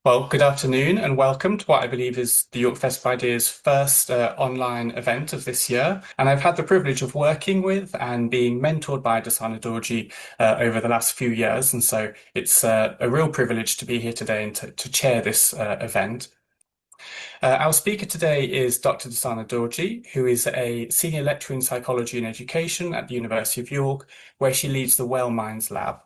Well, good afternoon and welcome to what I believe is the York Festival Ideas first online event of this year. And I've had the privilege of working with and being mentored by Dusana Dorjee over the last few years. And so it's a real privilege to be here today and to chair this event. Our speaker today is Dr. Dusana Dorjee, who is a senior lecturer in psychology and education at the University of York, where she leads the Wellminds Lab.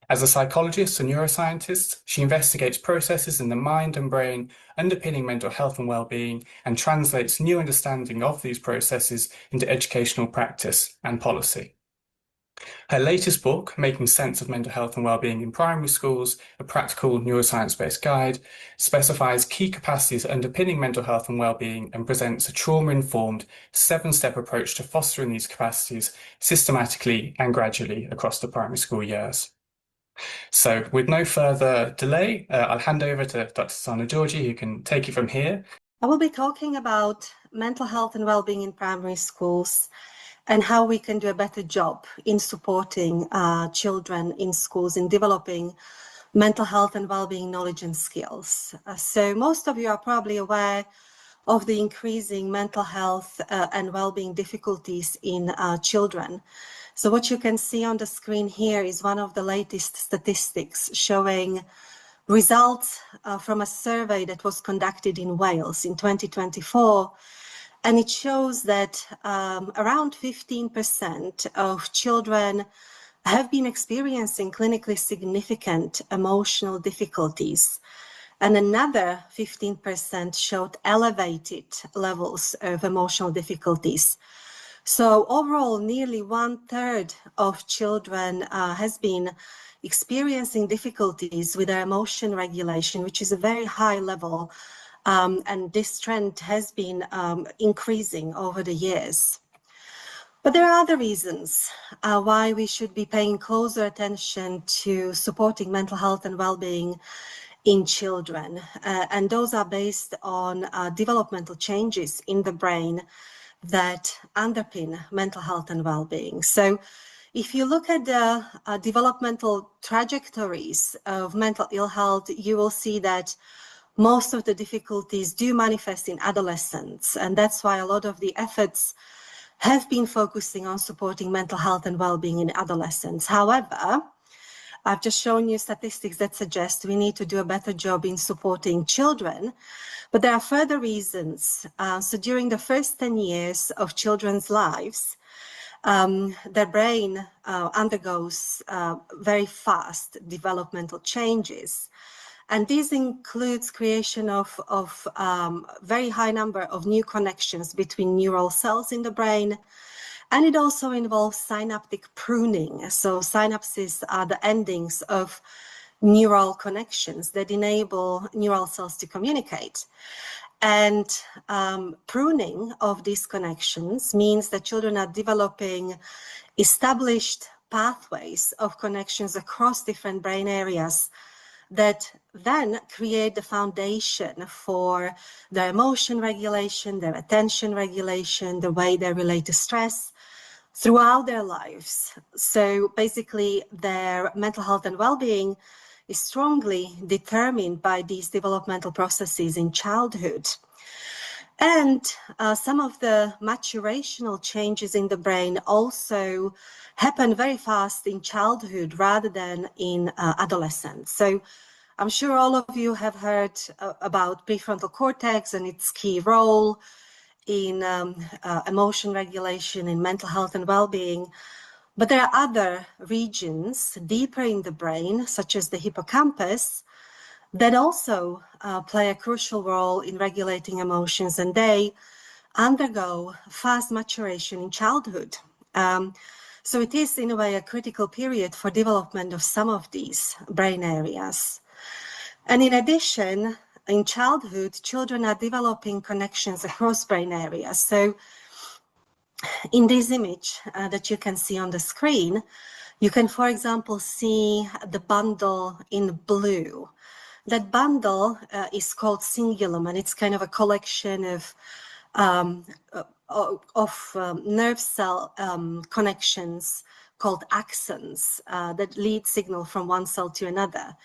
As a psychologist and neuroscientist, she investigates processes in the mind and brain underpinning mental health and well-being and translates new understanding of these processes into educational practice and policy. Her latest book, Making Sense of Mental Health and Wellbeing in Primary Schools, a practical neuroscience-based guide, specifies key capacities underpinning mental health and wellbeing and presents a trauma-informed, seven-step approach to fostering these capacities systematically and gradually across the primary school years. So with no further delay, I'll hand over to Dr. Dusana Dorjee, who can take you from here. I will be talking about mental health and well-being in primary schools and how we can do a better job in supporting children in schools in developing mental health and well-being knowledge and skills. So most of you are probably aware of the increasing mental health and well-being difficulties in children. So what you can see on the screen here is one of the latest statistics showing results from a survey that was conducted in Wales in 2024. And it shows that around 15% of children have been experiencing clinically significant emotional difficulties. And another 15% showed elevated levels of emotional difficulties. So overall, nearly 1/3 of children has been experiencing difficulties with their emotion regulation, which is a very high level. And this trend has been increasing over the years. But there are other reasons why we should be paying closer attention to supporting mental health and well-being in children. And those are based on developmental changes in the brain that underpin mental health and well-being. So if you look at the developmental trajectories of mental ill health, you will see that most of the difficulties do manifest in adolescence. And that's why a lot of the efforts have been focusing on supporting mental health and well-being in adolescence. However, I've just shown you statistics that suggest we need to do a better job in supporting children, but there are further reasons. So during the first 10 years of children's lives, their brain undergoes very fast developmental changes. And this includes creation of very high number of new connections between neural cells in the brain. And it also involves synaptic pruning. So synapses are the endings of neural connections that enable neural cells to communicate. And pruning of these connections means that children are developing established pathways of connections across different brain areas that then create the foundation for their emotion regulation, their attention regulation, the way they relate to stress throughout their lives. So basically, their mental health and well-being is strongly determined by these developmental processes in childhood. And some of the maturational changes in the brain also happen very fast in childhood rather than in adolescence. So I'm sure all of you have heard about prefrontal cortex and its key role in emotion regulation, in mental health and well-being. But there are other regions deeper in the brain, such as the hippocampus, that also play a crucial role in regulating emotions, and they undergo fast maturation in childhood. So it is, in a way, a critical period for development of some of these brain areas. And in addition, in childhood, children are developing connections across brain areas. So in this image that you can see on the screen, you can, for example, see the bundle in blue. That bundle is called cingulum, and it's kind of a collection of nerve cell connections called axons that lead signal from one cell to another.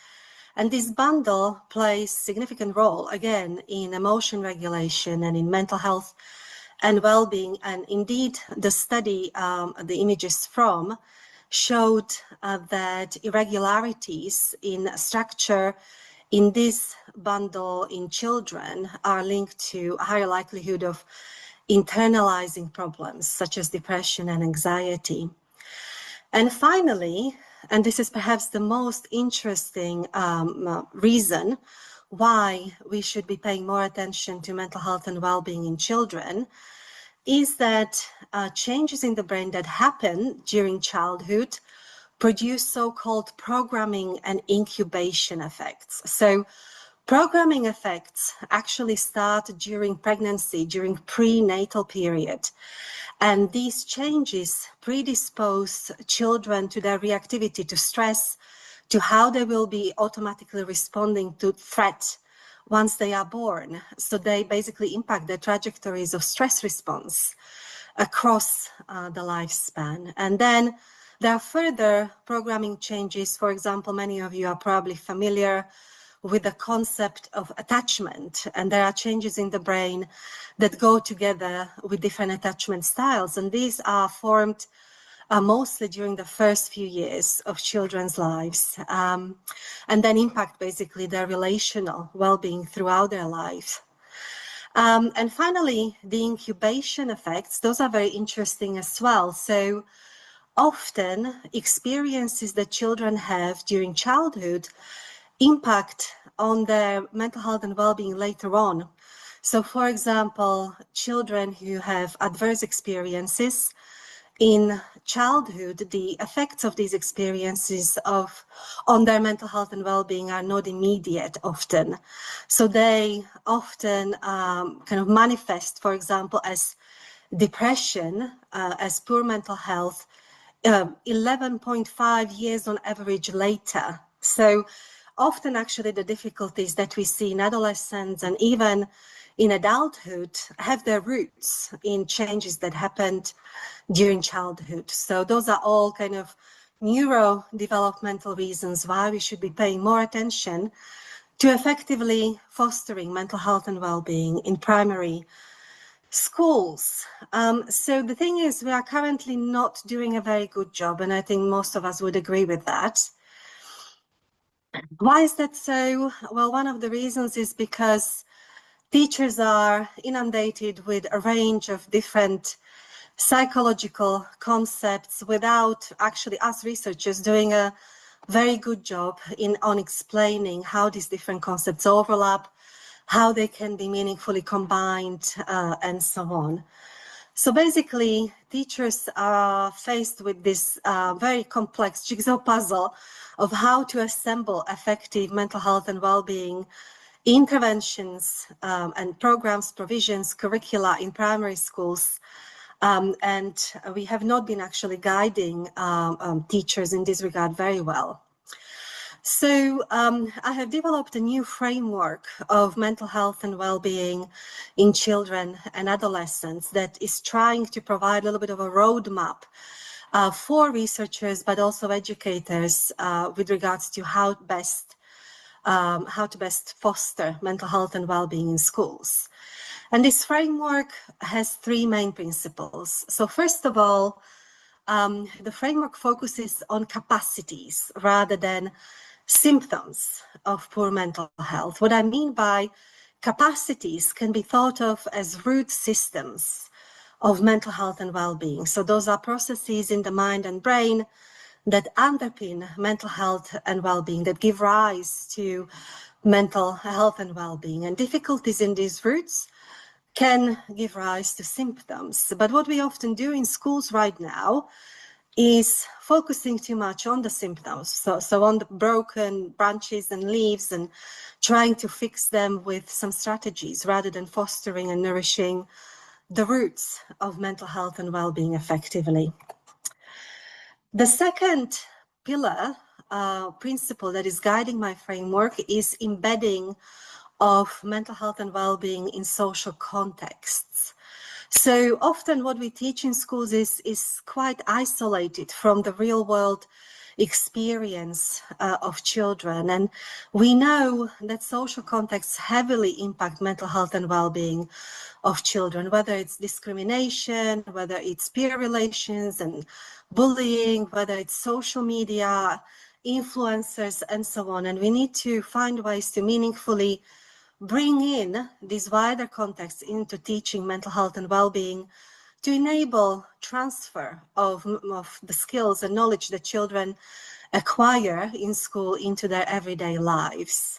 And this bundle plays significant role, again, in emotion regulation and in mental health and well-being. And indeed, the study, the images from, showed that irregularities in structure in this bundle in children are linked to a higher likelihood of internalizing problems such as depression and anxiety. And finally, and this is perhaps the most interesting reason why we should be paying more attention to mental health and well-being in children, is that changes in the brain that happen during childhood produce so-called programming and incubation effects. So programming effects actually start during pregnancy, during prenatal period. And these changes predispose children to their reactivity to stress, to how they will be automatically responding to threat once they are born. So they basically impact the trajectories of stress response across the lifespan. And then there are further programming changes. For example, many of you are probably familiar with the concept of attachment, and there are changes in the brain that go together with different attachment styles, and these are formed mostly during the first few years of children's lives, and then impact basically their relational well-being throughout their life. And finally, the incubation effects, those are very interesting as well. So often experiences that children have during childhood impact on their mental health and well-being later on. So for example, children who have adverse experiences in childhood, the effects of these experiences on their mental health and well-being are not immediate often. So they often kind of manifest, for example, as depression, as poor mental health, 11.5 years on average later. So often actually the difficulties that we see in adolescence and even in adulthood have their roots in changes that happened during childhood. So those are all kind of neurodevelopmental reasons why we should be paying more attention to effectively fostering mental health and well-being in primary schools. So the thing is, we are currently not doing a very good job, and I think most of us would agree with that. Why is that so? Well, one of the reasons is because teachers are inundated with a range of different psychological concepts without actually us researchers doing a very good job on explaining how these different concepts overlap, how they can be meaningfully combined, and so on. So basically, teachers are faced with this very complex jigsaw puzzle of how to assemble effective mental health and well-being interventions and programs, provisions, curricula in primary schools. And we have not been actually guiding teachers in this regard very well. So I have developed a new framework of mental health and well-being in children and adolescents that is trying to provide a little bit of a roadmap for researchers, but also educators with regards to how to best foster mental health and well-being in schools. And this framework has three main principles. So first of all, the framework focuses on capacities rather than symptoms of poor mental health. What I mean by capacities can be thought of as root systems of mental health and well-being. So those are processes in the mind and brain that underpin mental health and well-being, that give rise to mental health and well-being. And difficulties in these roots can give rise to symptoms. But what we often do in schools right now is focusing too much on the symptoms, so on the broken branches and leaves, and trying to fix them with some strategies rather than fostering and nourishing the roots of mental health and well-being effectively. The second pillar, principle that is guiding my framework is embedding of mental health and well-being in social contexts. So often what we teach in schools is quite isolated from the real world experience of children. And we know that social contexts heavily impact mental health and well-being of children, whether it's discrimination, whether it's peer relations and bullying, whether it's social media, influencers, and so on. And we need to find ways to meaningfully bring in these wider contexts into teaching mental health and well-being to enable transfer of the skills and knowledge that children acquire in school into their everyday lives.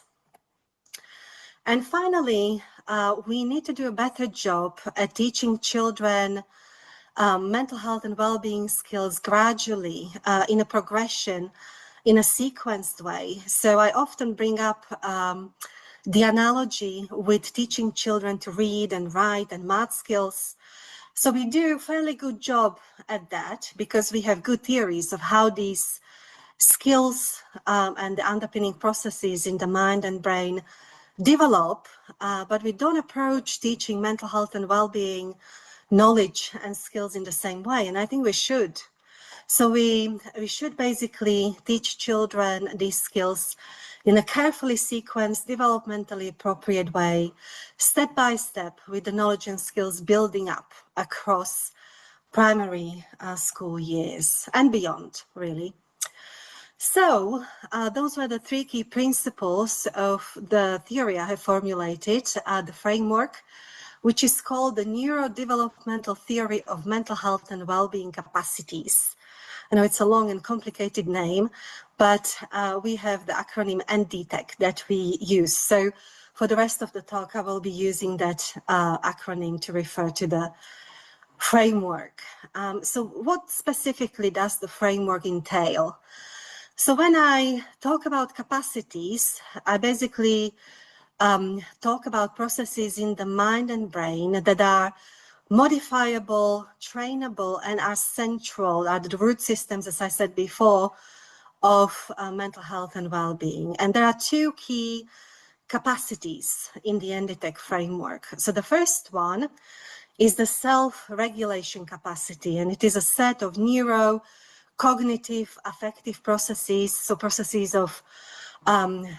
And finally, we need to do a better job at teaching children mental health and well-being skills gradually in a progression, in a sequenced way. So I often bring up the analogy with teaching children to read and write and math skills. So we do a fairly good job at that because we have good theories of how these skills and the underpinning processes in the mind and brain develop, but we don't approach teaching mental health and well-being knowledge and skills in the same way. And I think we should. So we should basically teach children these skills in a carefully sequenced, developmentally appropriate way, step by step, with the knowledge and skills building up across primary school years and beyond, really. So those were the three key principles of the theory I have formulated, the framework, which is called the neurodevelopmental theory of mental health and well-being capacities. I know it's a long and complicated name, but we have the acronym NDTEC that we use. So for the rest of the talk, I will be using that acronym to refer to the framework. So what specifically does the framework entail? So when I talk about capacities, I basically talk about processes in the mind and brain that are modifiable, trainable, and are central, are the root systems, as I said before, of mental health and well-being. And there are two key capacities in the NDTEC framework. So the first one is the self-regulation capacity, and it is a set of neurocognitive affective processes, so processes of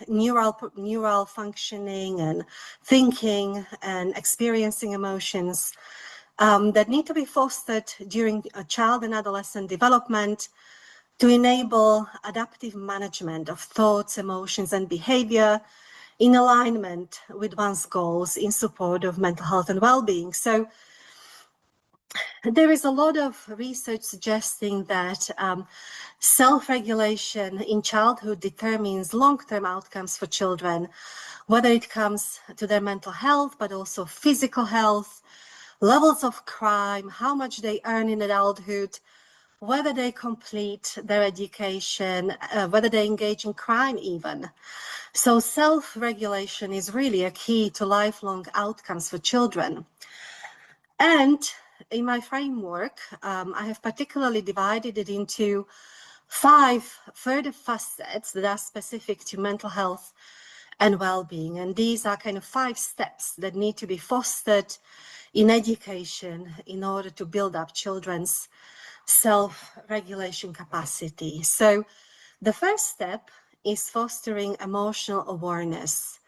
neural functioning and thinking and experiencing emotions that need to be fostered during child and adolescent development to enable adaptive management of thoughts, emotions, and behavior in alignment with one's goals in support of mental health and well-being. So there is a lot of research suggesting that self-regulation in childhood determines long-term outcomes for children, whether it comes to their mental health, but also physical health, levels of crime, how much they earn in adulthood, whether they complete their education, whether they engage in crime even. So self-regulation is really a key to lifelong outcomes for children. And in my framework, I have particularly divided it into 5 further facets that are specific to mental health and well-being. And these are kind of 5 steps that need to be fostered in education in order to build up children's self-regulation capacity. So the first step is fostering emotional awareness.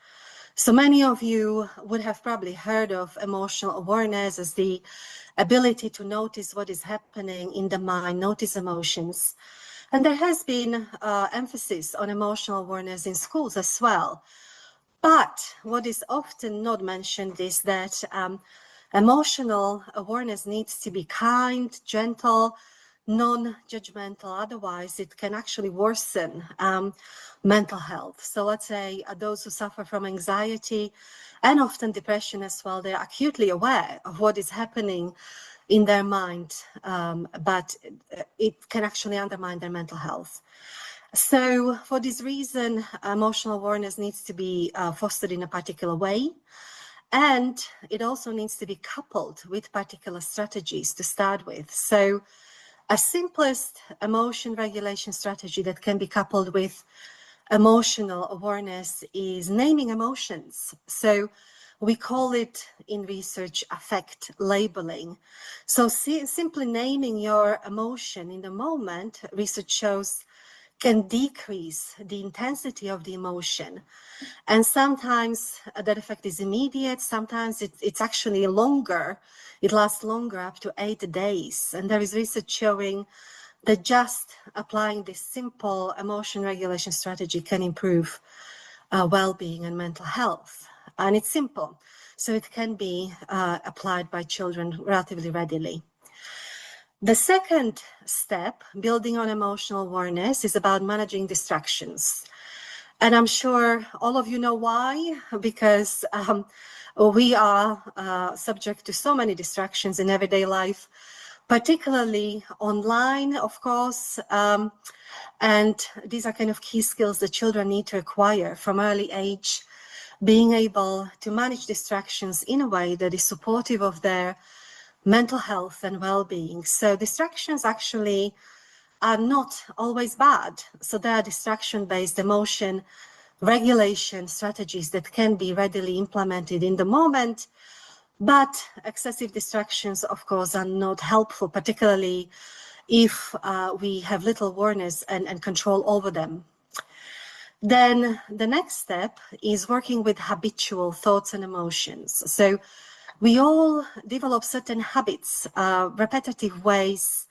So many of you would have probably heard of emotional awareness as the ability to notice what is happening in the mind, notice emotions. And there has been emphasis on emotional awareness in schools as well. But what is often not mentioned is that emotional awareness needs to be kind, gentle, non-judgmental. Otherwise, it can actually worsen mental health. So let's say those who suffer from anxiety and often depression as well, they're acutely aware of what is happening in their mind, but it can actually undermine their mental health. So for this reason, emotional awareness needs to be fostered in a particular way. And it also needs to be coupled with particular strategies to start with. So a simplest emotion regulation strategy that can be coupled with emotional awareness is naming emotions. So we call it in research affect labeling. So simply naming your emotion in the moment, research shows, can decrease the intensity of the emotion. And sometimes that effect is immediate, sometimes it's actually longer. It lasts longer, up to 8 days. And there is research showing that just applying this simple emotion regulation strategy can improve well-being and mental health. And it's simple, so it can be applied by children relatively readily. The second step, building on emotional awareness, is about managing distractions. And I'm sure all of you know why, because we are subject to so many distractions in everyday life, particularly online, of course. And these are kind of key skills that children need to acquire from early age, being able to manage distractions in a way that is supportive of their mental health and well-being. So distractions actually are not always bad. So there are distraction-based emotion regulation strategies that can be readily implemented in the moment, but excessive distractions, of course, are not helpful, particularly if we have little awareness and control over them. Then the next step is working with habitual thoughts and emotions. So we all develop certain habits, repetitive ways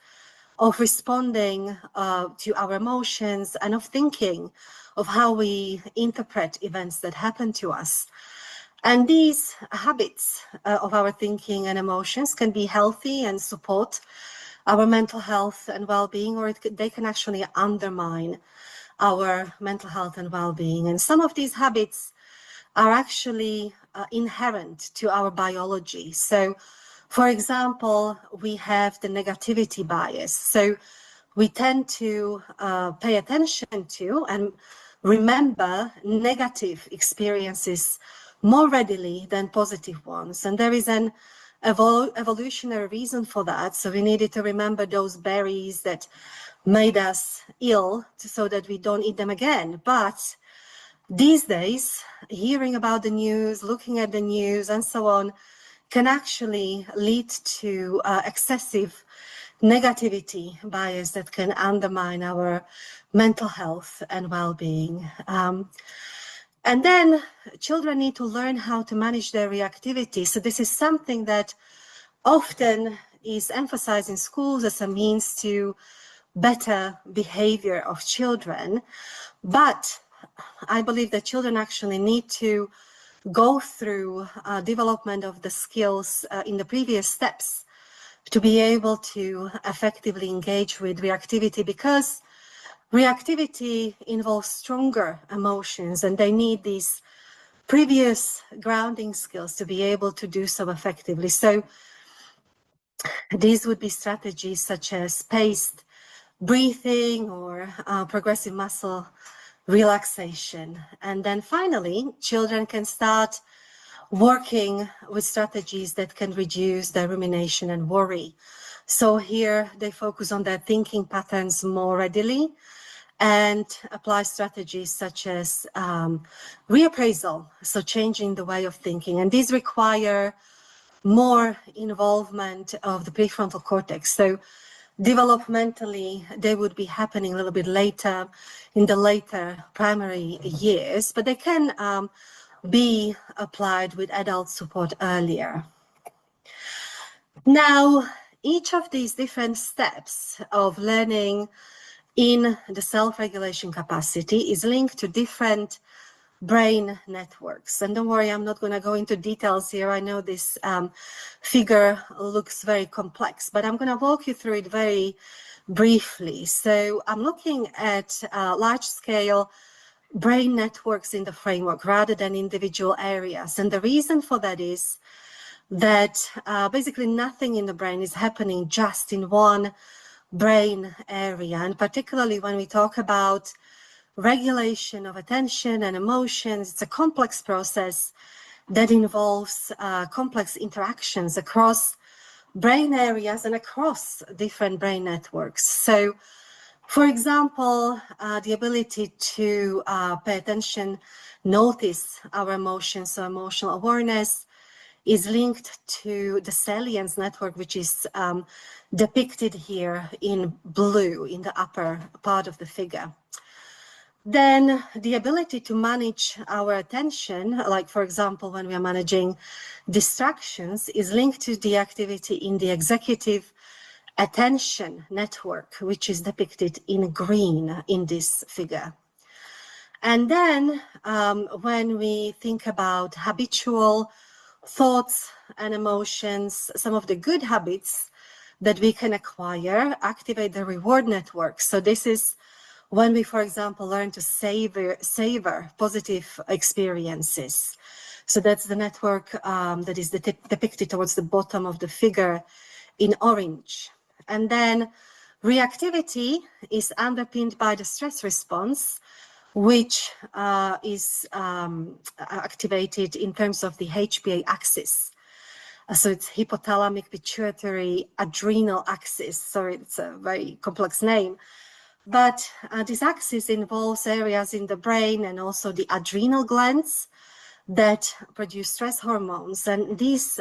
of responding to our emotions and of thinking of how we interpret events that happen to us. And these habits of our thinking and emotions can be healthy and support our mental health and well-being, or they can actually undermine our mental health and well-being. And some of these habits are actually inherent to our biology. So, for example, we have the negativity bias. So we tend to pay attention to and remember negative experiences more readily than positive ones. And there is an evolutionary reason for that. So we needed to remember those berries that made us ill so that we don't eat them again. But these days, hearing about the news, looking at the news, and so on, can actually lead to excessive negativity bias that can undermine our mental health and well-being. And then children need to learn how to manage their reactivity. So this is something that often is emphasized in schools as a means to better behavior of children. But I believe that children actually need to go through development of the skills in the previous steps to be able to effectively engage with reactivity, because reactivity involves stronger emotions and they need these previous grounding skills to be able to do so effectively. So these would be strategies such as paced breathing or progressive muscle relaxation. And then finally, children can start working with strategies that can reduce their rumination and worry. So here they focus on their thinking patterns more readily and apply strategies such as reappraisal, so changing the way of thinking. And these require more involvement of the prefrontal cortex. So developmentally, they would be happening a little bit later in the later primary years, but they can be applied with adult support earlier. Now, each of these different steps of learning in the self-regulation capacity is linked to different brain networks. And don't worry, I'm not going to go into details here. I know this figure looks very complex, but I'm going to walk you through it very briefly. So I'm looking at large-scale brain networks in the framework rather than individual areas. And the reason for that is that basically nothing in the brain is happening just in one brain area. And particularly when we talk about regulation of attention and emotions, it's a complex process that involves complex interactions across brain areas and across different brain networks. So, for example, the ability to pay attention, notice our emotions, so emotional awareness, is linked to the salience network, which is depicted here in blue in the upper part of the figure. Then the ability to manage our attention, like for example, when we are managing distractions, is linked to the activity in the executive attention network, which is depicted in green in this figure. And then when we think about habitual thoughts and emotions, some of the good habits that we can acquire activate the reward network. So this is when we, for example, learn to savor positive experiences. So that's the network that is depicted towards the bottom of the figure in orange. And then reactivity is underpinned by the stress response, which is activated in terms of the HPA axis. So it's hypothalamic pituitary adrenal axis. Sorry, it's a very complex name. But this axis involves areas in the brain and also the adrenal glands that produce stress hormones. And these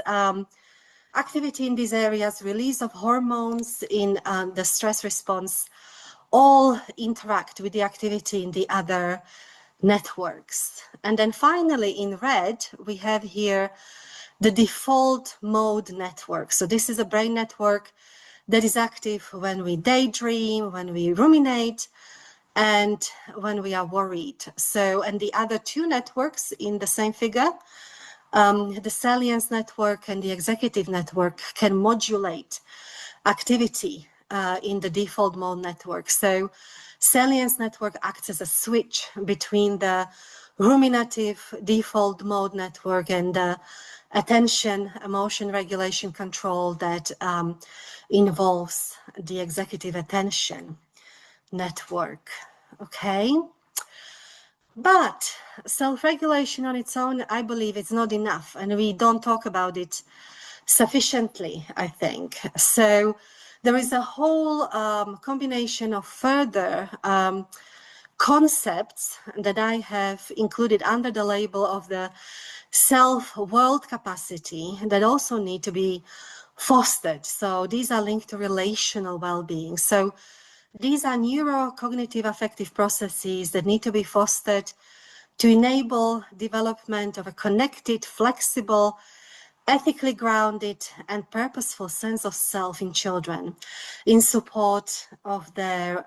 activity in these areas, release of hormones in the stress response, all interact with the activity in the other networks. And then finally, in red, we have here the default mode network. So this is a brain network that is active when we daydream, when we ruminate, and when we are worried. So, and the other two networks in the same figure, the salience network and the executive network, can modulate activity in the default mode network. So salience network acts as a switch between the ruminative default mode network and the attention, emotion regulation control that involves the executive attention network. Okay. But self-regulation on its own, I believe, is not enough, and we don't talk about it sufficiently, I think. So there is a whole combination of further concepts that I have included under the label of the self-world capacity that also need to be fostered. So these are linked to relational well-being. So these are neurocognitive affective processes that need to be fostered to enable development of a connected, flexible, ethically grounded and purposeful sense of self in children in support of their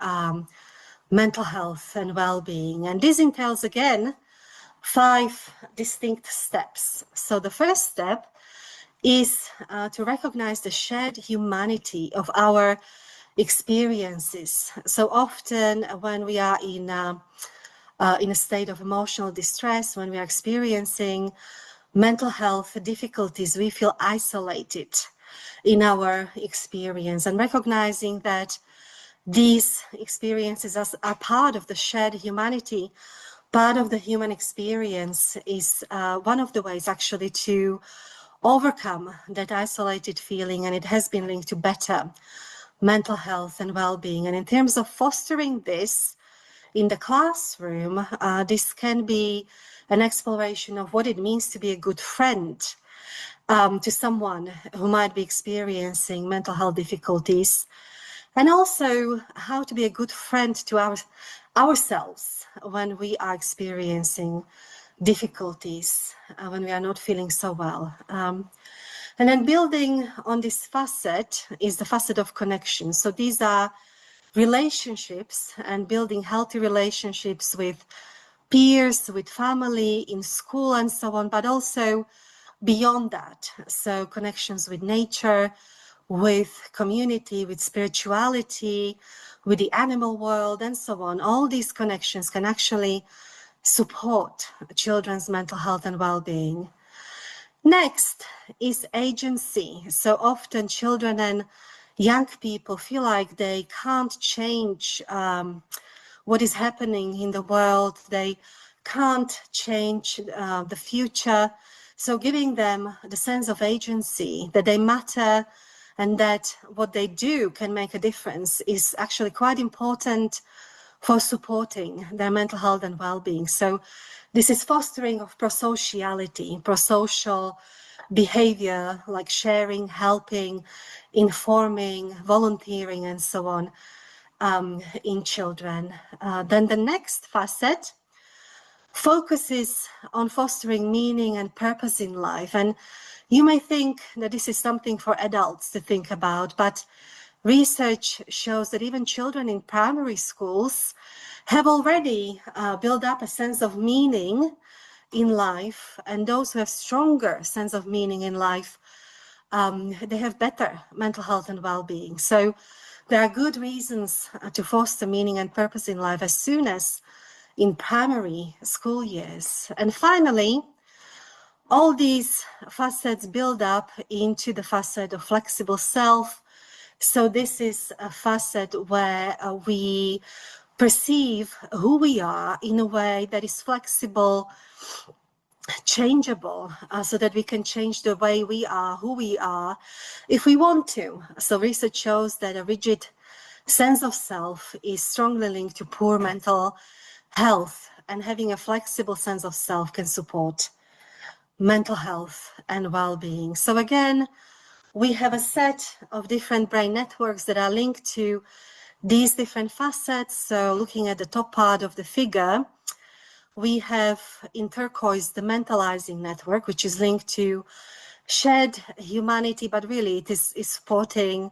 mental health and well-being. And this entails, again, 5 distinct steps. So the first step is to recognize the shared humanity of our experiences. So often when we are in a state of emotional distress, when we are experiencing mental health difficulties, we feel isolated in our experience, and recognizing that these experiences are part of the shared humanity, part of the human experience, is one of the ways actually to overcome that isolated feeling, and it has been linked to better mental health and well-being. And in terms of fostering this in the classroom, this can be an exploration of what it means to be a good friend to someone who might be experiencing mental health difficulties, and also how to be a good friend to ourselves when we are experiencing difficulties, when we are not feeling so well. And then building on this facet is the facet of connection. So these are relationships, and building healthy relationships with peers, with family, in school, and so on, but also beyond that. So connections with nature, with community, with spirituality, with the animal world, and so on. All these connections can actually support children's mental health and well-being. Next is agency. So often children and young people feel like they can't change what is happening in the world. They can't change the future. So giving them the sense of agency, that they matter and that what they do can make a difference, is actually quite important for supporting their mental health and well-being. So this is fostering of prosociality, prosocial behavior, like sharing, helping, informing, volunteering, and so on, in children. Then the next facet focuses on fostering meaning and purpose in life. And you may think that this is something for adults to think about, but research shows that even children in primary schools have already built up a sense of meaning in life, and those who have stronger sense of meaning in life, they have better mental health and well-being. So there are good reasons to foster meaning and purpose in life as soon as in primary school years. And finally, all these facets build up into the facet of flexible self. So this is a facet where we perceive who we are in a way that is flexible, changeable, so that we can change the way we are, who we are, if we want to. So research shows that a rigid sense of self is strongly linked to poor mental health, and having a flexible sense of self can support mental health and well-being. So again, we have a set of different brain networks that are linked to these different facets. So looking at the top part of the figure, we have in turquoise the mentalizing network, which is linked to shared humanity, but really it is supporting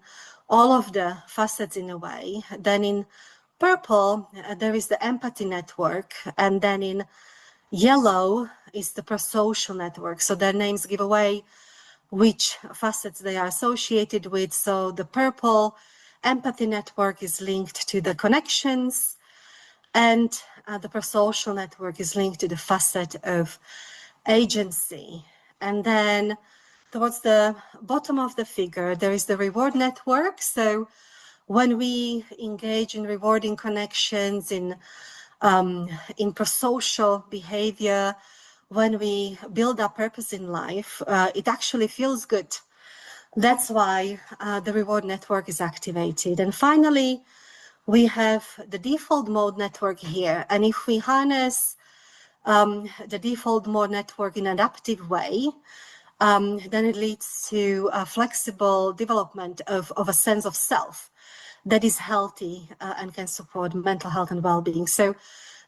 all of the facets in a way. Then in purple, there is the empathy network, and then in yellow is the prosocial network. So their names give away which facets they are associated with. So the purple empathy network is linked to the connections, and the prosocial network is linked to the facet of agency. And then towards the bottom of the figure, there is the reward network. So when we engage in rewarding connections, in prosocial behavior, when we build our purpose in life, it actually feels good. That's why the reward network is activated. And finally, we have the default mode network here. And if we harness the default mode network in an adaptive way, then it leads to a flexible development of a sense of self that is healthy and can support mental health and well-being. So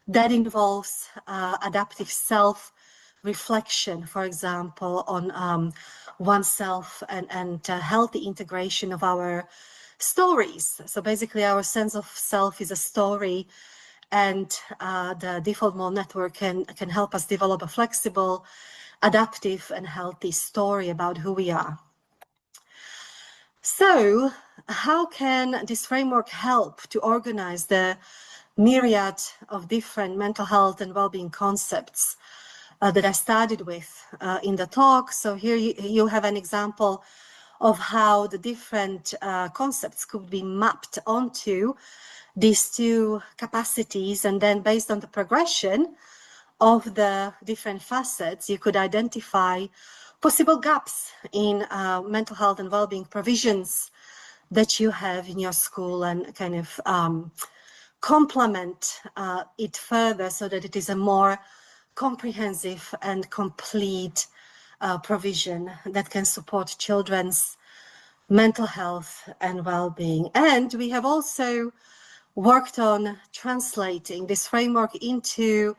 that involves adaptive self-reflection, for example, on oneself, and healthy integration of our stories. So basically our sense of self is a story, and the default mode network can help us develop a flexible, adaptive and healthy story about who we are. So how can this framework help to organize the myriad of different mental health and well-being concepts that I started with in the talk? So here you have an example of how the different concepts could be mapped onto these two capacities, and then based on the progression of the different facets, you could identify possible gaps in mental health and well-being provisions that you have in your school, and kind of complement it further so that it is a more comprehensive and complete provision that can support children's mental health and well-being. And we have also worked on translating this framework into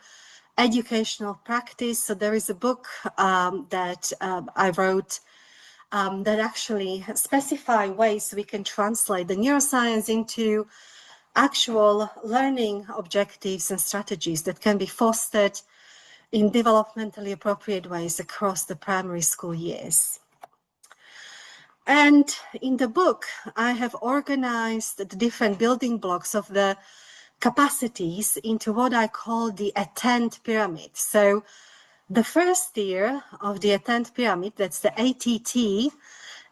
educational practice. So there is a book that I wrote that actually specify ways we can translate the neuroscience into actual learning objectives and strategies that can be fostered in developmentally appropriate ways across the primary school years. And in the book, I have organized the different building blocks of the capacities into what I call the attend pyramid. So the first tier of the attend pyramid, that's the ATT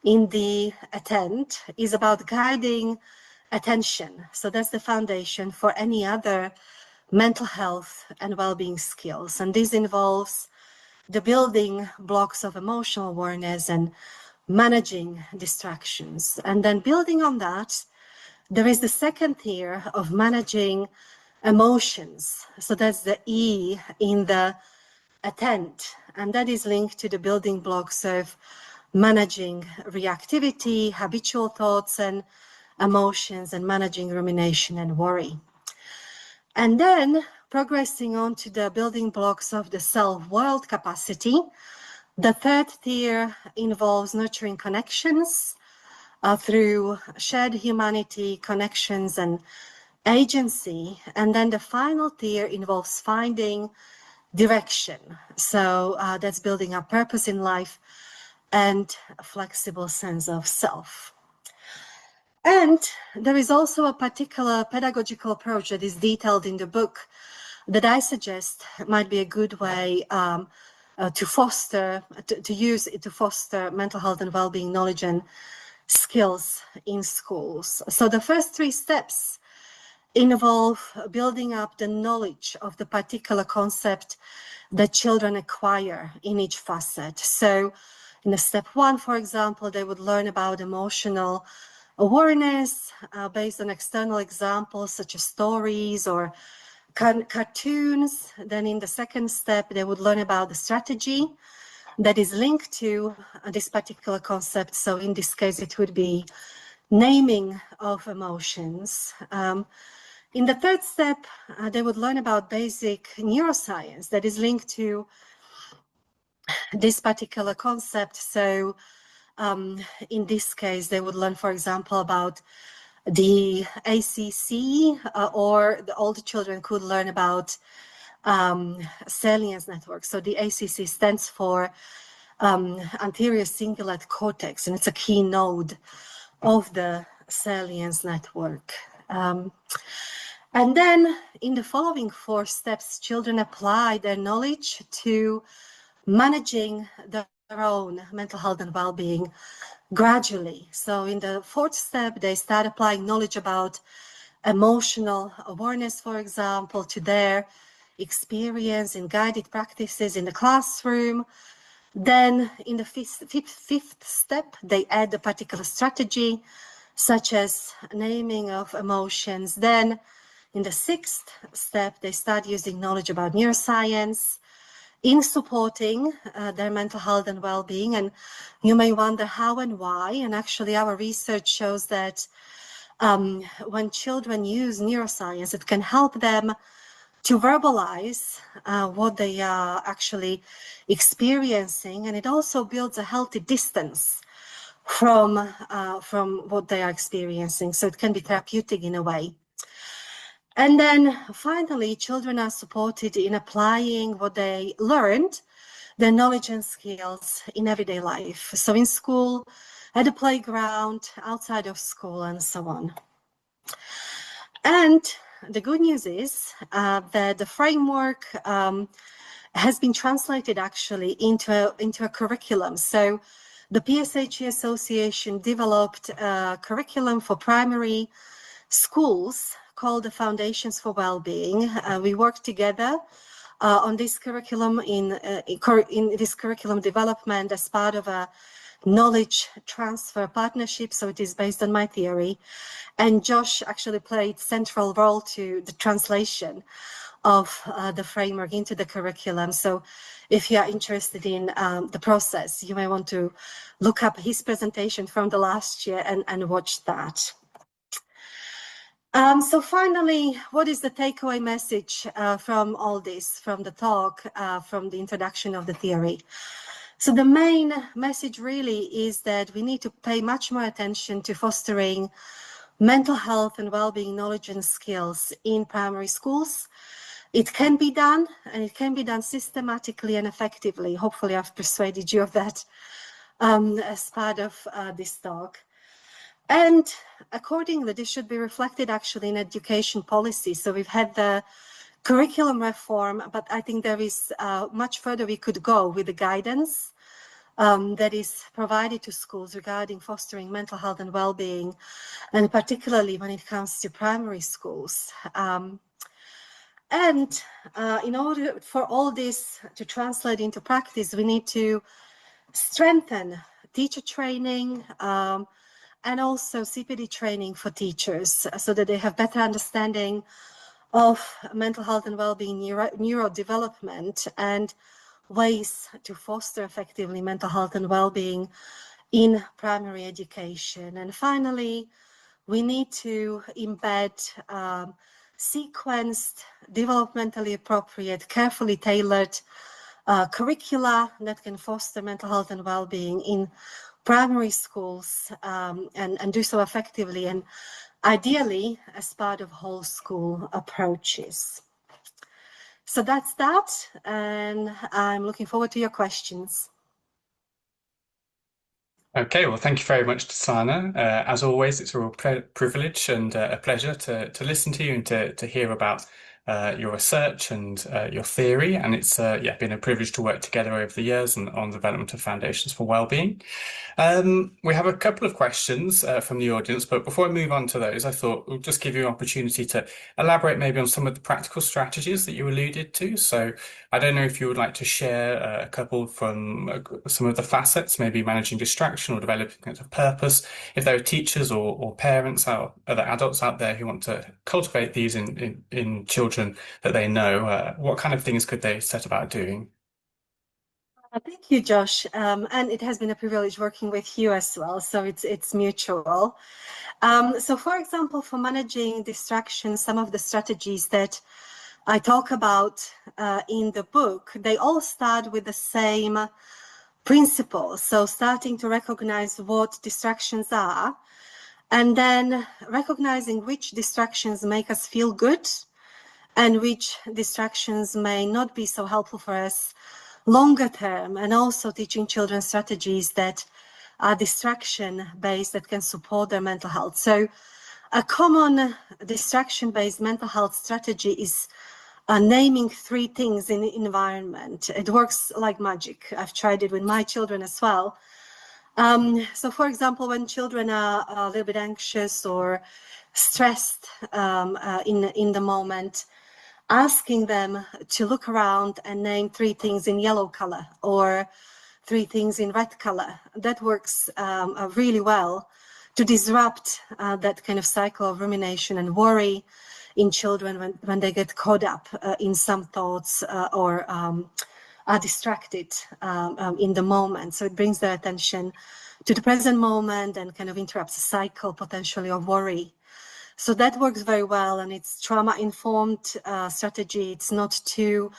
in the attend, is about guiding attention. So that's the foundation for any other mental health and well-being skills. And this involves the building blocks of emotional awareness and managing distractions. And then building on that, there is the second tier of managing emotions. So that's the E in the attend, and that is linked to the building blocks of managing reactivity, habitual thoughts and emotions and managing rumination and worry. And then progressing on to the building blocks of the self-world capacity. The third tier involves nurturing connections through shared humanity, connections, and agency. And then the final tier involves finding direction. So that's building up purpose in life and a flexible sense of self. And there is also a particular pedagogical approach that is detailed in the book that I suggest might be a good way to use it to foster mental health and well-being knowledge and skills in schools. So the first 3 steps involve building up the knowledge of the particular concept that children acquire in each facet. So in the step 1, for example, they would learn about emotional awareness based on external examples such as stories or cartoons. Then in the second step, they would learn about the strategy that is linked to this particular concept. So in this case, it would be naming of emotions. In the third step, they would learn about basic neuroscience that is linked to this particular concept. So in this case, they would learn, for example, about the ACC, or all the children could learn about salience network. So the ACC stands for anterior cingulate cortex, and it's a key node of the salience network. And then in the following 4 steps, children apply their knowledge to managing their own mental health and well-being gradually. So in the 4th step, they start applying knowledge about emotional awareness, for example, to their experience in guided practices in the classroom. Then in the fifth step, they add a particular strategy, such as naming of emotions. Then in the 6th step, they start using knowledge about neuroscience in supporting their mental health and well-being. And you may wonder how and why. And actually, our research shows that when children use neuroscience, it can help them to verbalize what they are actually experiencing, and it also builds a healthy distance from what they are experiencing. So it can be therapeutic in a way. And then finally, children are supported in applying what they learned, their knowledge and skills in everyday life. So in school, at the playground, outside of school, and so on. And the good news is that the framework has been translated actually into a curriculum. So the PSHE Association developed a curriculum for primary schools called the Foundations for Wellbeing. We worked together on this curriculum in this curriculum development as part of a knowledge transfer partnership. So it is based on my theory. And Josh actually played central role to the translation of the framework into the curriculum. So if you are interested in the process, you may want to look up his presentation from the last year and watch that. So finally, what is the takeaway message from all this, from the talk, from the introduction of the theory? So the main message really is that we need to pay much more attention to fostering mental health and well-being knowledge and skills in primary schools. It can be done, and it can be done systematically and effectively. Hopefully I've persuaded you of that as part of this talk. And accordingly, this should be reflected actually in education policy. So we've had the curriculum reform, but I think there is much further we could go with the guidance that is provided to schools regarding fostering mental health and well-being, and particularly when it comes to primary schools. And in order for all this to translate into practice, we need to strengthen teacher training and also CPD training for teachers so that they have better understanding of mental health and well-being neurodevelopment and ways to foster effectively mental health and well-being in primary education. And finally, we need to embed sequenced, developmentally appropriate, carefully tailored curricula that can foster mental health and well-being in primary schools, and do so effectively, and ideally as part of whole school approaches. So that's that, and I'm looking forward to your questions. Okay, well, thank you very much, Dusana. As always, it's a real privilege and a pleasure to listen to you and to hear about your research and your theory. And it's been a privilege to work together over the years on the development of foundations for wellbeing. We have a couple of questions from the audience, but before I move on to those, I thought we'll just give you an opportunity to elaborate maybe on some of the practical strategies that you alluded to. So I don't know if you would like to share a couple from some of the facets, maybe managing distraction or developing a purpose. If there are teachers or parents or other adults out there who want to cultivate these in children that they know, what kind of things could they set about doing? Thank you, Josh. And it has been a privilege working with you as well. So it's mutual. So for example, for managing distractions, some of the strategies that I talk about in the book, they all start with the same principle. So starting to recognize what distractions are, and then recognizing which distractions make us feel good and which distractions may not be so helpful for us longer term, and also teaching children strategies that are distraction based that can support their mental health. So a common distraction based mental health strategy is naming 3 things in the environment. It works like magic. I've tried it with my children as well. So for example, when children are a little bit anxious or stressed in the moment, asking them to look around and name 3 things in yellow color or 3 things in red color. That works really well to disrupt that kind of cycle of rumination and worry in children when they get caught up in some thoughts or are distracted in the moment. So it brings their attention to the present moment and kind of interrupts the cycle potentially of worry. So that works very well, and it's trauma-informed strategy. It's not too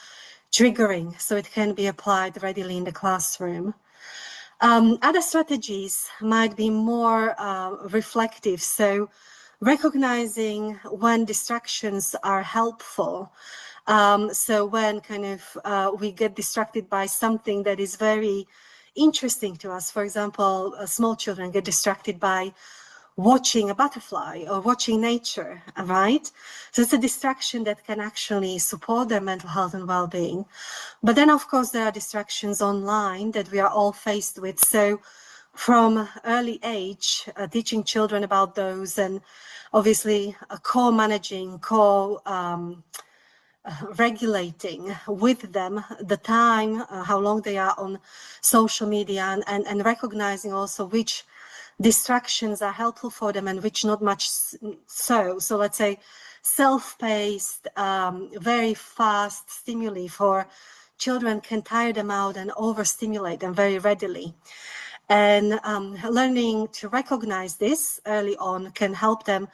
triggering, so it can be applied readily in the classroom. Other strategies might be more reflective, so recognizing when distractions are helpful. So when kind of we get distracted by something that is very interesting to us. For example, small children get distracted by watching a butterfly or watching nature, right? So it's a distraction that can actually support their mental health and well-being. But then, of course, there are distractions online that we are all faced with. So from early age, teaching children about those, and obviously co-managing, regulating with them the time, how long they are on social media, and recognizing also which distractions are helpful for them and which not much so. So let's say self-paced, very fast stimuli for children can tire them out and overstimulate them very readily. And learning to recognize this early on can help them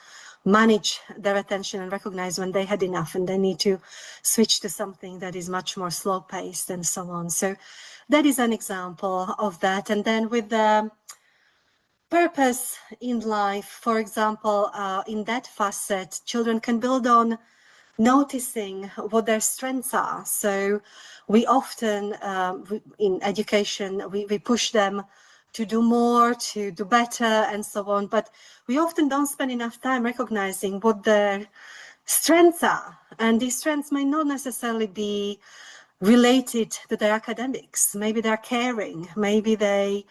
manage their attention and recognize when they had enough and they need to switch to something that is much more slow-paced and so on. So that is an example of that. And then with the purpose in life, for example, in that facet, children can build on noticing what their strengths are. So we often, in education, we push them to do more, to do better, and so on. But we often don't spend enough time recognizing what their strengths are. And these strengths may not necessarily be related to their academics. Maybe they're caring, maybe they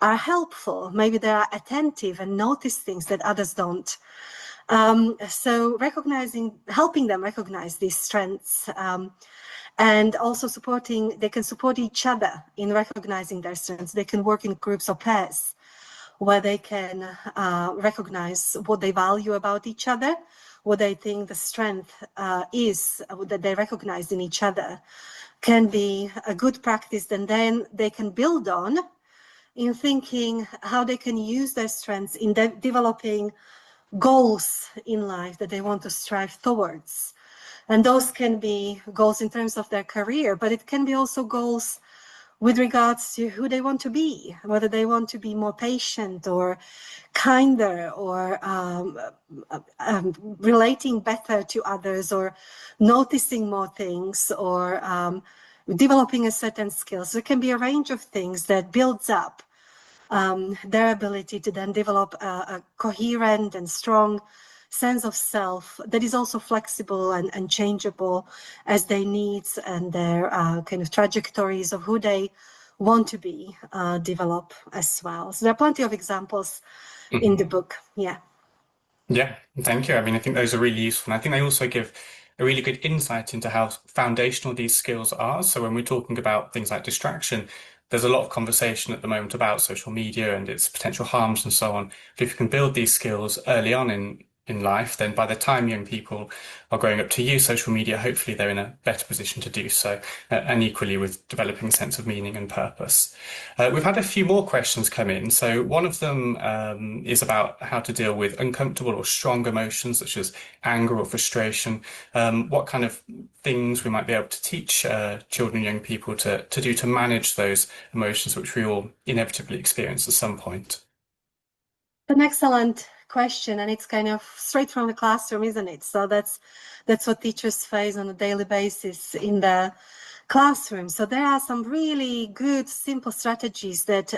are helpful, maybe they are attentive and notice things that others don't. So helping them recognize these strengths, and also they can support each other in recognizing their strengths. They can work in groups or pairs where they can recognize what they value about each other, what they think the strength is that they recognize in each other can be a good practice, and then they can build on in thinking how they can use their strengths in developing goals in life that they want to strive towards. And those can be goals in terms of their career, but it can be also goals with regards to who they want to be, whether they want to be more patient or kinder or relating better to others or noticing more things or developing a certain skill. So it can be a range of things that builds up their ability to then develop a coherent and strong sense of self that is also flexible and changeable as their needs and their kind of trajectories of who they want to be develop as well. So there are plenty of examples in the book. Yeah. Yeah, thank you. I mean, I think those are really useful. And I think they also give a really good insight into how foundational these skills are. So when we're talking about things like distraction, there's a lot of conversation at the moment about social media and its potential harms and so on. But if you can build these skills early on in life, then by the time young people are growing up to use social media, hopefully they're in a better position to do so, and equally with developing a sense of meaning and purpose. We've had a few more questions come in. So one of them is about how to deal with uncomfortable or strong emotions, such as anger or frustration. What kind of things we might be able to teach children and young people to do to manage those emotions, which we all inevitably experience at some point. An excellent question, and it's kind of straight from the classroom, isn't it? So that's what teachers face on a daily basis in the classroom. So there are some really good, simple strategies that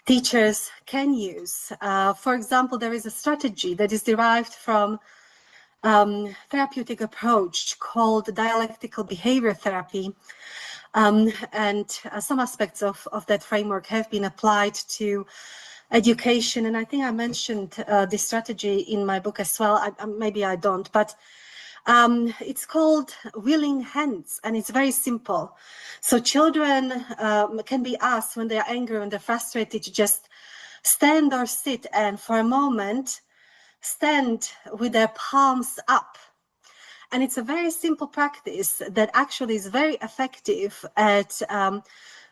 teachers can use. For example, there is a strategy that is derived from therapeutic approach called dialectical behavior therapy. And some aspects of that framework have been applied to education. And I think I mentioned this strategy in my book as well. Maybe I don't, but it's called willing hands, and it's very simple. So children can be asked when they're angry, when they're frustrated, to just stand or sit and for a moment stand with their palms up. And it's a very simple practice that actually is very effective at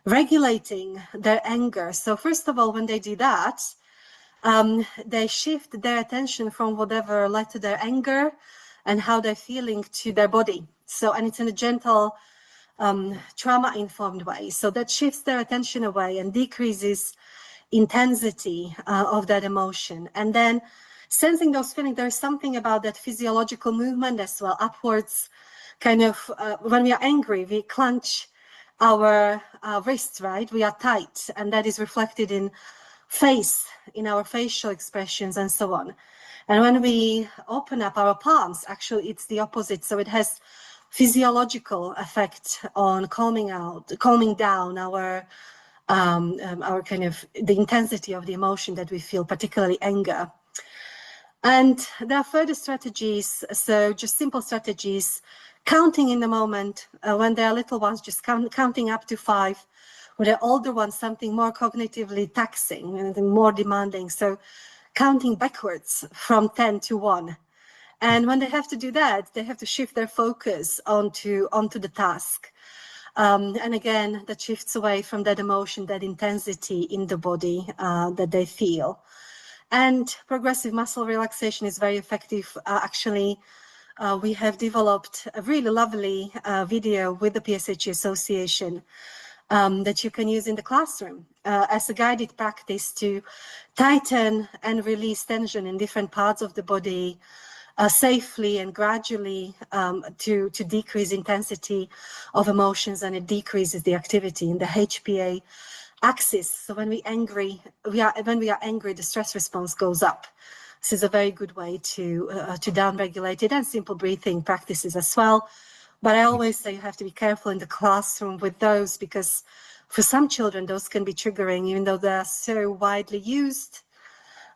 regulating their anger. So first of all, when they do that, they shift their attention from whatever led to their anger and how they're feeling to their body. So, and it's in a gentle, trauma-informed way. So that shifts their attention away and decreases intensity of that emotion. And then sensing those feelings, there's something about that physiological movement as well, upwards, kind of, when we are angry, we clench our wrists, right? We are tight, and that is reflected in face, in our facial expressions and so on. And when we open up our palms, actually it's the opposite. So it has physiological effect on calming down our kind of the intensity of the emotion that we feel, particularly anger. And there are further strategies, so just simple strategies, counting in the moment, when they are little ones, just counting up to 5, when they're older ones, something more cognitively taxing and more demanding, so counting backwards from 10 to 1. And when they have to do that, they have to shift their focus onto the task. And again, that shifts away from that emotion, that intensity in the body that they feel. And progressive muscle relaxation is very effective. Actually, we have developed a really lovely video with the PSHE Association that you can use in the classroom as a guided practice to tighten and release tension in different parts of the body safely and gradually to decrease intensity of emotions, and it decreases the activity in the HPA axis. So when we are angry, the stress response goes up. This is a very good way to downregulate it, and simple breathing practices as well. But I always say you have to be careful in the classroom with those, because for some children, those can be triggering, even though they're so widely used.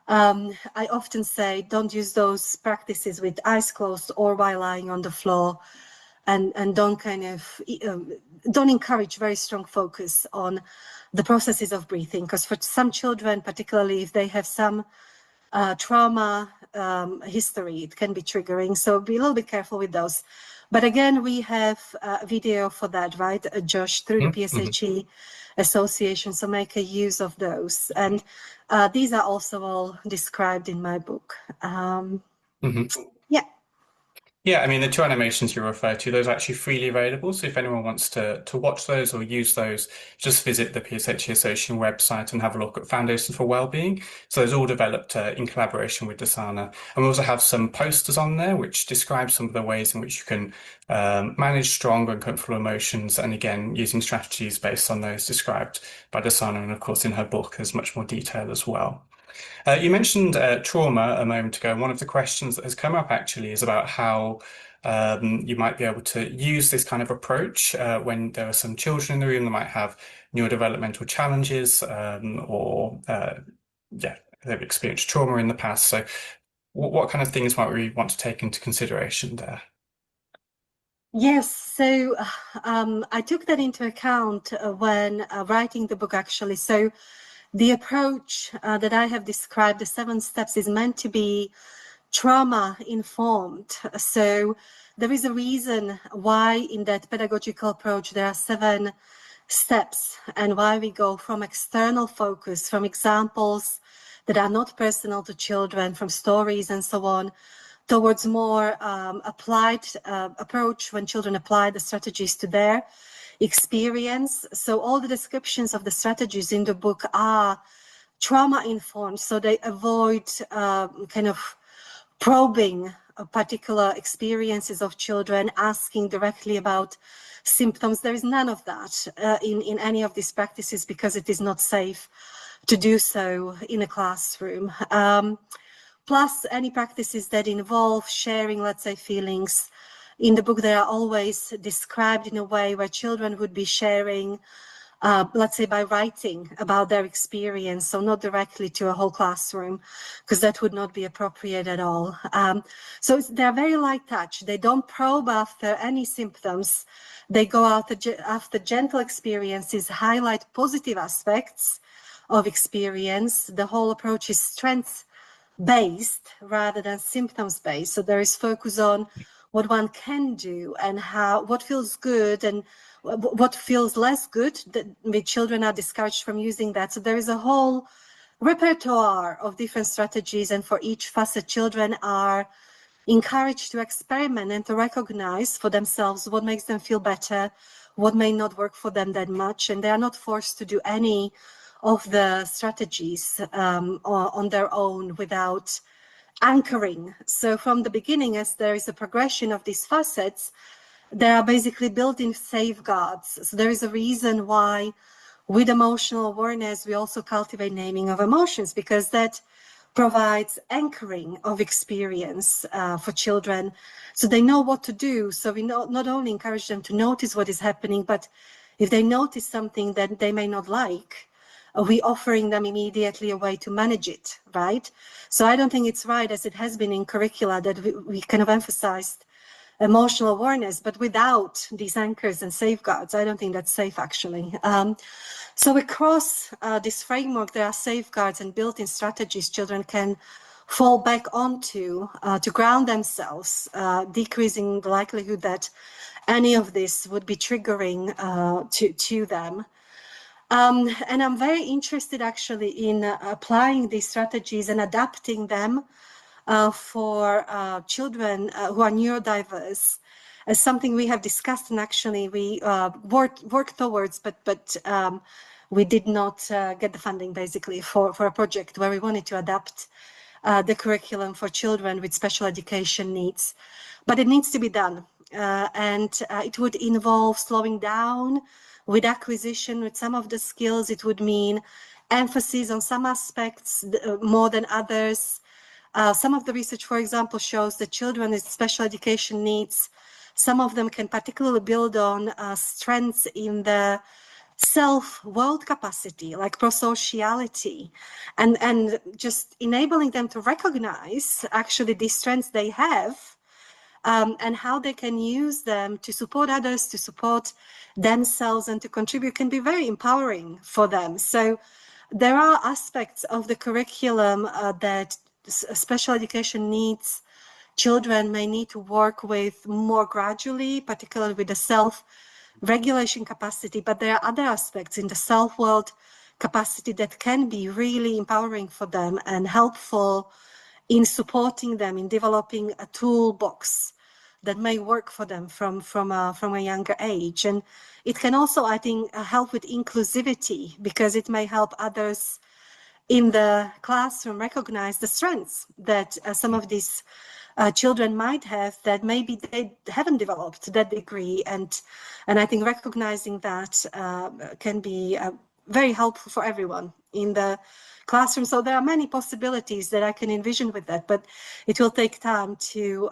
I often say don't use those practices with eyes closed or while lying on the floor, and don't don't encourage very strong focus on the processes of breathing, because for some children, particularly if they have some trauma history. It can be triggering, so be a little bit careful with those. But again, we have a video for that, right, Josh, through the PSHE Association, so make a use of those. And these are also all described in my book. Yeah. Yeah, I mean, the two animations you refer to, those are actually freely available. So if anyone wants to watch those or use those, just visit the PSHE Association website and have a look at Foundations for Wellbeing. So those are all developed in collaboration with Dusana. And we also have some posters on there which describe some of the ways in which you can manage strong and comfortable emotions. And again, using strategies based on those described by Dusana. And of course, in her book, there's much more detail as well. You mentioned trauma a moment ago. One of the questions that has come up actually is about how you might be able to use this kind of approach when there are some children in the room that might have neurodevelopmental challenges or, yeah, they've experienced trauma in the past. So, what kind of things might we want to take into consideration there? Yes, so I took that into account when writing the book, actually. So the approach that I have described, the 7 steps, is meant to be trauma informed. So there is a reason why in that pedagogical approach there are 7 steps, and why we go from external focus, from examples that are not personal to children, from stories and so on, towards more applied approach when children apply the strategies to their experience. So all the descriptions of the strategies in the book are trauma informed, so they avoid kind of probing particular experiences of children, asking directly about symptoms. There is none of that in any of these practices, because it is not safe to do so in a classroom. Plus, any practices that involve sharing, let's say, feelings. In the book, they are always described in a way where children would be sharing, let's say, by writing about their experience, so not directly to a whole classroom, because that would not be appropriate at all. So they're very light touch. They don't probe after any symptoms. They go after gentle experiences, highlight positive aspects of experience. The whole approach is strength-based rather than symptoms-based. So there is focus on what one can do and what feels good and what feels less good. The children are discouraged from using that. So there is a whole repertoire of different strategies, and for each facet, children are encouraged to experiment and to recognize for themselves what makes them feel better, what may not work for them that much, and they are not forced to do any of the strategies on their own without anchoring. So from the beginning, as there is a progression of these facets, there are basically built-in safeguards. So there is a reason why with emotional awareness, we also cultivate naming of emotions, because that provides anchoring of experience for children, so they know what to do. So we not only encourage them to notice what is happening, but if they notice something that they may not like, we offering them immediately a way to manage it, right? So I don't think it's right, as it has been in curricula, that we kind of emphasized emotional awareness, but without these anchors and safeguards, I don't think that's safe, actually. So across this framework, there are safeguards and built-in strategies children can fall back onto to ground themselves, decreasing the likelihood that any of this would be triggering to them. And I'm very interested, actually, in applying these strategies and adapting them for children who are neurodiverse, as something we have discussed, and actually we worked towards, but we did not get the funding, basically, for a project where we wanted to adapt the curriculum for children with special education needs. But it needs to be done, and it would involve slowing down with acquisition with some of the skills. It would mean emphasis on some aspects more than others. Some of the research, for example, shows that children with special education needs, some of them can particularly build on strengths in the self-world capacity, like prosociality, and just enabling them to recognize actually the strengths they have, and how they can use them to support others, to support themselves, and to contribute, can be very empowering for them. So there are aspects of the curriculum that special education needs children may need to work with more gradually, particularly with the self-regulation capacity, but there are other aspects in the self-world capacity that can be really empowering for them and helpful in supporting them in developing a toolbox that may work for them from a younger age. And it can also, I think, help with inclusivity, because it may help others in the classroom recognize the strengths that some of these children might have that maybe they haven't developed to that degree. And I think recognizing that can be very helpful for everyone in the classroom. So there are many possibilities that I can envision with that, but it will take time to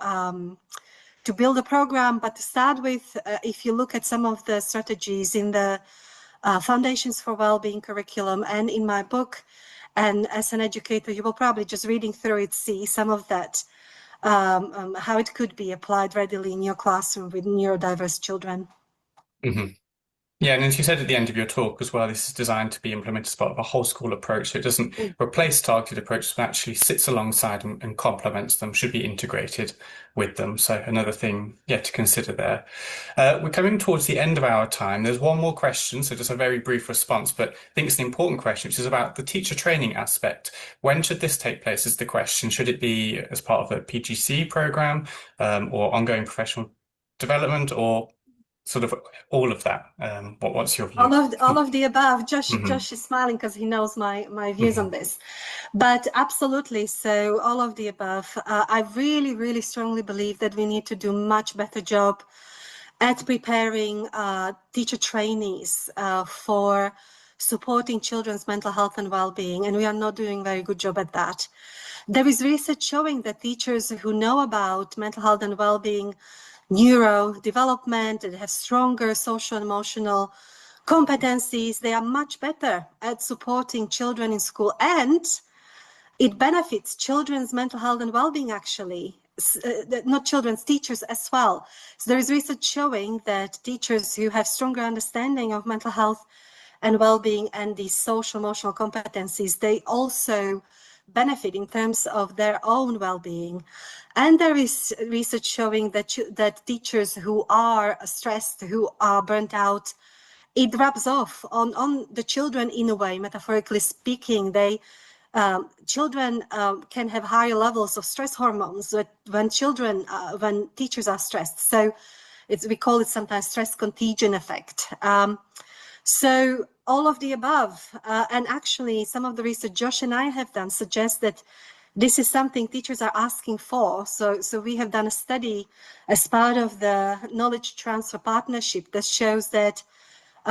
build a program. But to start with, if you look at some of the strategies in the Foundations for Wellbeing curriculum and in my book, and as an educator, you will probably just reading through it, see some of that, how it could be applied readily in your classroom with neurodiverse children. Hmm. Yeah, and as you said at the end of your talk as well, this is designed to be implemented as part of a whole school approach. So it doesn't replace targeted approaches, but actually sits alongside and complements them, should be integrated with them. So another thing, yeah, to consider there. We're coming towards the end of our time. There's one more question, so just a very brief response, but I think it's an important question, which is about the teacher training aspect. When should this take place is the question. Should it be as part of a PGC program or ongoing professional development, or sort of all of that? What's your view? All of the above. Josh Hmm. is smiling because he knows my views Hmm. on this. But absolutely, so all of the above. I really, really strongly believe that we need to do much better job at preparing teacher trainees for supporting children's mental health and well-being, and we are not doing a very good job at that. There is research showing that teachers who know about mental health and well-being, neurodevelopment, that have stronger social and emotional competencies, they are much better at supporting children in school, and it benefits children's mental health and well-being, actually, not children's, teachers as well. So there is research showing that teachers who have stronger understanding of mental health and well-being and these social emotional competencies, they also benefit in terms of their own well-being. And there is research showing that teachers who are stressed, who are burnt out, it rubs off on the children in a way. Metaphorically speaking, children can have higher levels of stress hormones when teachers are stressed. So we call it sometimes stress contagion effect. So all of the above, and actually some of the research Josh and I have done suggests that this is something teachers are asking for. So we have done a study as part of the knowledge transfer partnership that shows that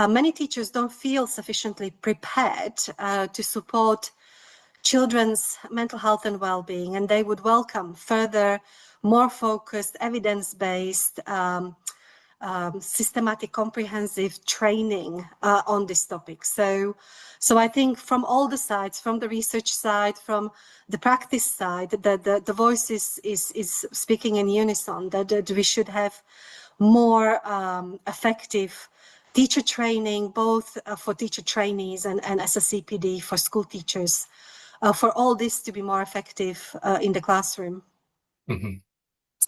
many teachers don't feel sufficiently prepared to support children's mental health and well-being, and they would welcome further, more focused, evidence-based, systematic, comprehensive training on this topic. So I think from all the sides, from the research side, from the practice side, the voice is speaking in unison that we should have more effective teacher training, both for teacher trainees and as a CPD for school teachers, for all this to be more effective in the classroom. Hmm.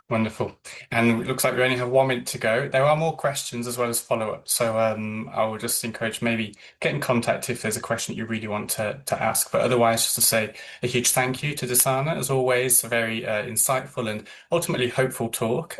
Wonderful. And it looks like we only have 1 minute to go. There are more questions as well as follow-up. So I will just encourage maybe get in contact if there's a question that you really want to ask. But otherwise, just to say a huge thank you to Dusana, as always, a very insightful and ultimately hopeful talk.